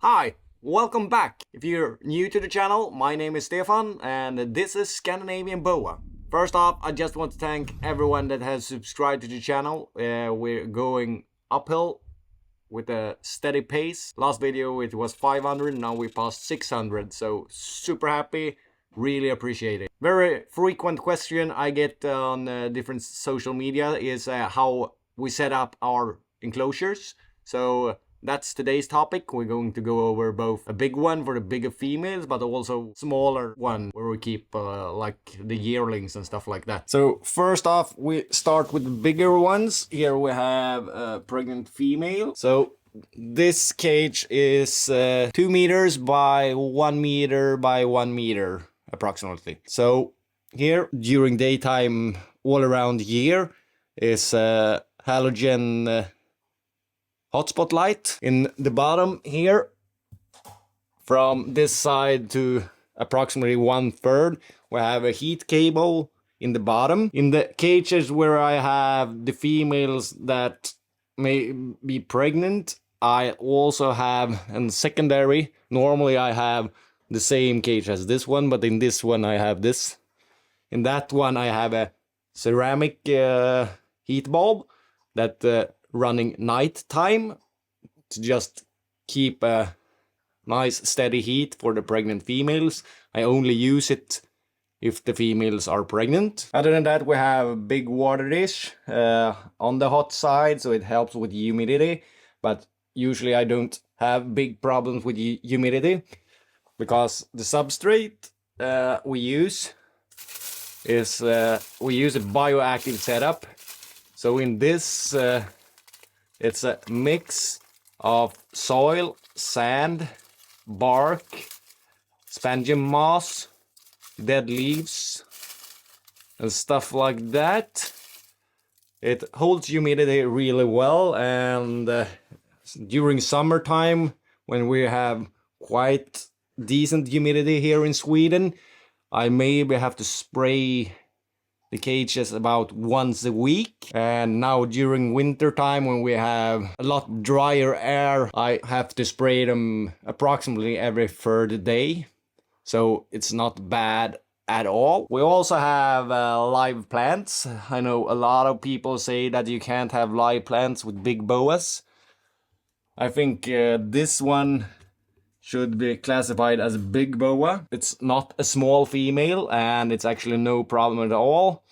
Hi, welcome back. If you're new to the channel, my name is Stefan and this is Scandinavian Boa. First off, I just want to thank everyone that has subscribed to the channel. We're going uphill with a steady pace. Last video it was 500, now we passed 600, so super happy. Really appreciate it. Very frequent question I get on different social media is how we set up our enclosures. So that's today's topic. We're going to go over both a big one for the bigger females, but also smaller one where we keep like the yearlings and stuff like that. So first off, we start with the bigger ones. Here we have a pregnant female. So this cage is 2 meters by 1 meter by 1 meter approximately. So here during daytime all around year is halogen hotspot light. In the bottom here, from this side to approximately 1/3, we have a heat cable in the bottom. In the cages where I have the females that may be pregnant, I also have a secondary. Normally I have the same cage as this one, but in this one I have this. In that one I have a ceramic heat bulb that running night time to just keep a nice steady heat for the pregnant females. I only use it if the females are pregnant. Other than that, we have a big water dish on the hot side, so it helps with humidity, but usually I don't have big problems with humidity because the substrate we use is we use a bioactive setup. So in this it's a mix of soil, sand, bark, spongium moss, dead leaves, and stuff like that. It holds humidity really well, and during summertime, when we have quite decent humidity here in Sweden, I maybe have to spray the cages about once a week. And now during winter time, when we have a lot drier air, I have to spray them approximately every third day. So it's not bad at all. We also have live plants. I know a lot of people say that you can't have live plants with big boas. I think this one should be classified as a big boa. It's not a small female and it's actually no problem at all.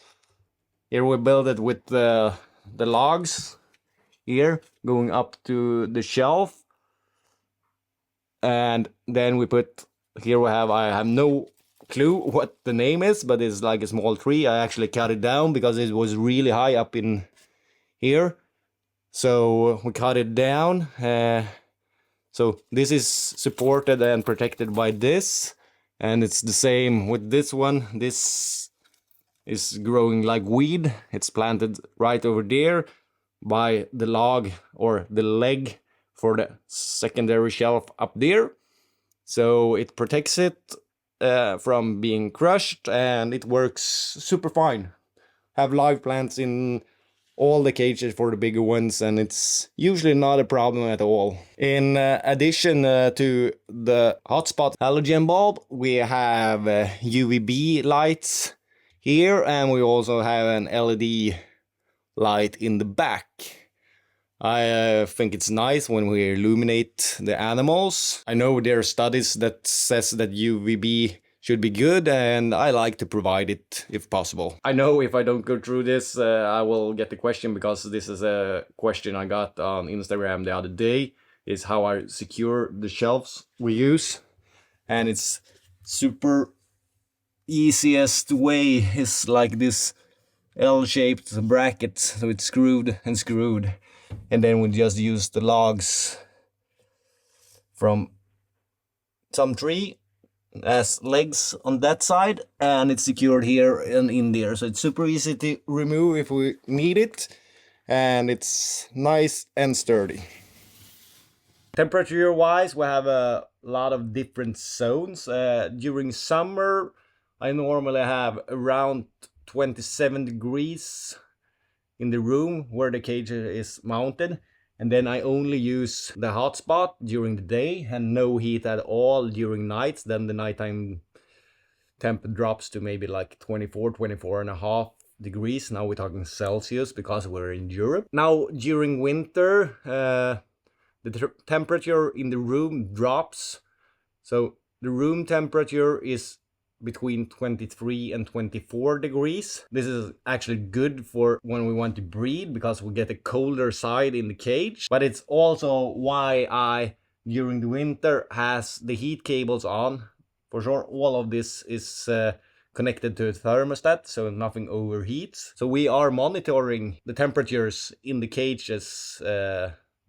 Here we build it with the logs here going up to the shelf. And then we put, here we have, I have no clue what the name is, but it's like a small tree. I actually cut it down because it was really high up in here. So we cut it down. So this is supported and protected by this, and it's the same with this one. This is growing like weed. It's planted right over there by the log or the leg for the secondary shelf up there. So it protects it from being crushed, and it works super fine. Have live plants in all the cages for the bigger ones, and it's usually not a problem at all. In addition to the hotspot halogen bulb, we have UVB lights here, and we also have an LED light in the back. I think it's nice when we illuminate the animals. I know there are studies that says that UVB should be good, and I like to provide it if possible. I know if I don't go through this, I will get the question, because this is a question I got on Instagram the other day, is how I secure the shelves we use. And it's super easiest way is like this L-shaped bracket, so it's screwed and screwed. And then we just use the logs from some tree as legs on that side, and it's secured here and in there, so it's super easy to remove if we need it, and it's nice and sturdy. Temperature wise, we have a lot of different zones. During summer I normally have around 27 degrees in the room where the cage is mounted. And then I only use the hotspot during the day and no heat at all during nights. Then the nighttime temp drops to maybe like 24.5 degrees. Now we're talking Celsius because we're in Europe. Now during winter, the temperature in the room drops. So the room temperature is between 23 and 24 degrees. This is actually good for when we want to breed because we get a colder side in the cage. But it's also why I, during the winter, has the heat cables on. For sure, all of this is connected to a thermostat, so nothing overheats. So we are monitoring the temperatures in the cages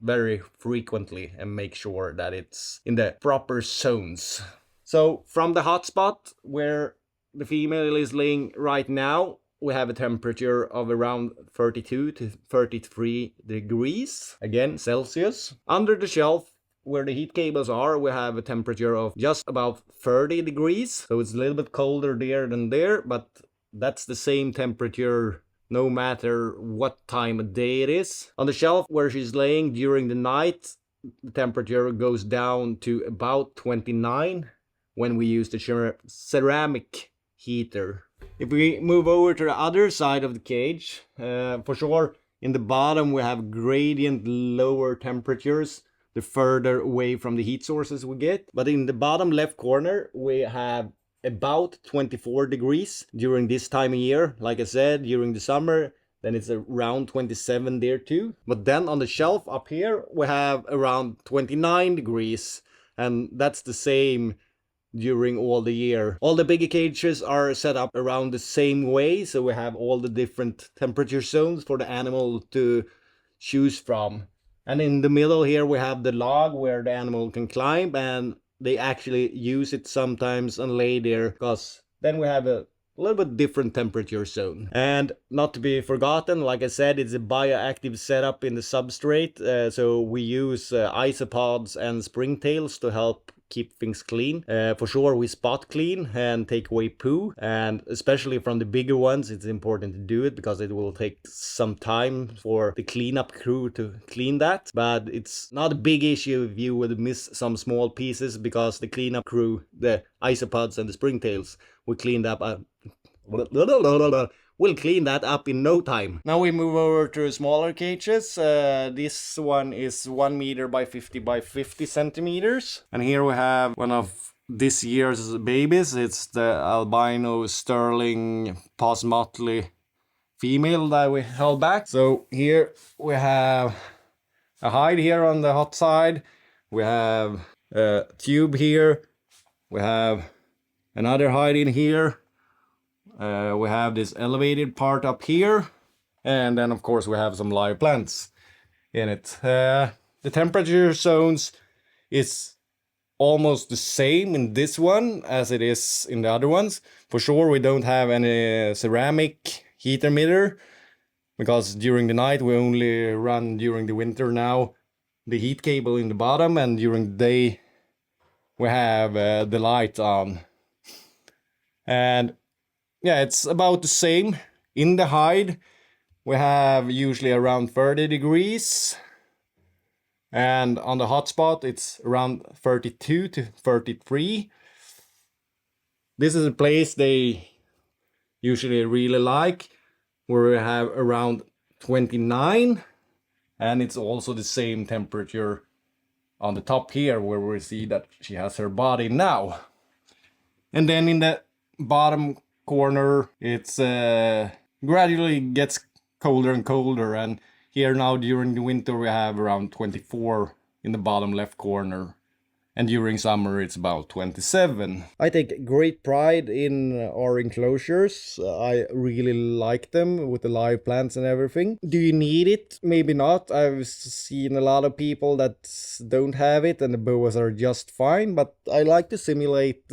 very frequently and make sure that it's in the proper zones. So from the hotspot where the female is laying right now, we have a temperature of around 32 to 33 degrees, again Celsius. Under the shelf where the heat cables are, we have a temperature of just about 30 degrees. So it's a little bit colder there than there, but that's the same temperature no matter what time of day it is. On the shelf where she's laying during the night, the temperature goes down to about 29 when we use the ceramic heater. If we move over to the other side of the cage, for sure in the bottom we have gradient lower temperatures the further away from the heat sources we get. But in the bottom left corner we have about 24 degrees during this time of year. Like I said, during the summer then it's around 27 there too. But then on the shelf up here we have around 29 degrees, and that's the same during all the year. All the bigger cages are set up around the same way, so we have all the different temperature zones for the animal to choose from. And in the middle here we have the log where the animal can climb, and they actually use it sometimes and lay there because then we have a little bit different temperature zone. And not to be forgotten, like I said, it's a bioactive setup in the substrate, so we use isopods and springtails to help keep things clean. For sure we spot clean and take away poo, and especially from the bigger ones it's important to do it because it will take some time for the cleanup crew to clean that. But it's not a big issue if you would miss some small pieces because the cleanup crew, the isopods and the springtails, will clean that up. We'll clean that up in no time. Now we move over to smaller cages. This one is 1 meter by 50 by 50 centimeters. And here we have one of this year's babies. It's the albino sterling pos motley female that we held back. So here we have a hide here on the hot side. We have a tube here. We have another hide in here. We have this elevated part up here, and then of course we have some live plants in it. The temperature zones is almost the same in this one as it is in the other ones. For sure we don't have any ceramic heat emitter because during the night we only run during the winter now the heat cable in the bottom, and during the day we have the light on. And yeah, it's about the same. In the hide we have usually around 30 degrees, and on the hotspot it's around 32 to 33. This is a place they usually really like, where we have around 29, and it's also the same temperature on the top here where we see that she has her body now. And then in the bottom corner it's gradually gets colder and colder, and here now during the winter we have around 24 in the bottom left corner, and during summer it's about 27. I take great pride in our enclosures. I really like them with the live plants and everything. Do you need it? Maybe not. I've seen a lot of people that don't have it and the boas are just fine, but I like to simulate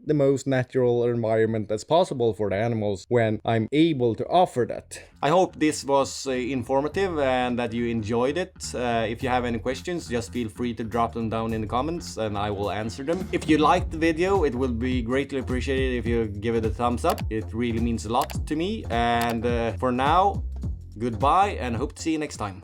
the most natural environment as possible for the animals when I'm able to offer that. I hope this was informative and that you enjoyed it. If you have any questions, just feel free to drop them down in the comments and I will answer them. If you liked the video, it will be greatly appreciated if you give it a thumbs up. It really means a lot to me. And for now, goodbye and hope to see you next time.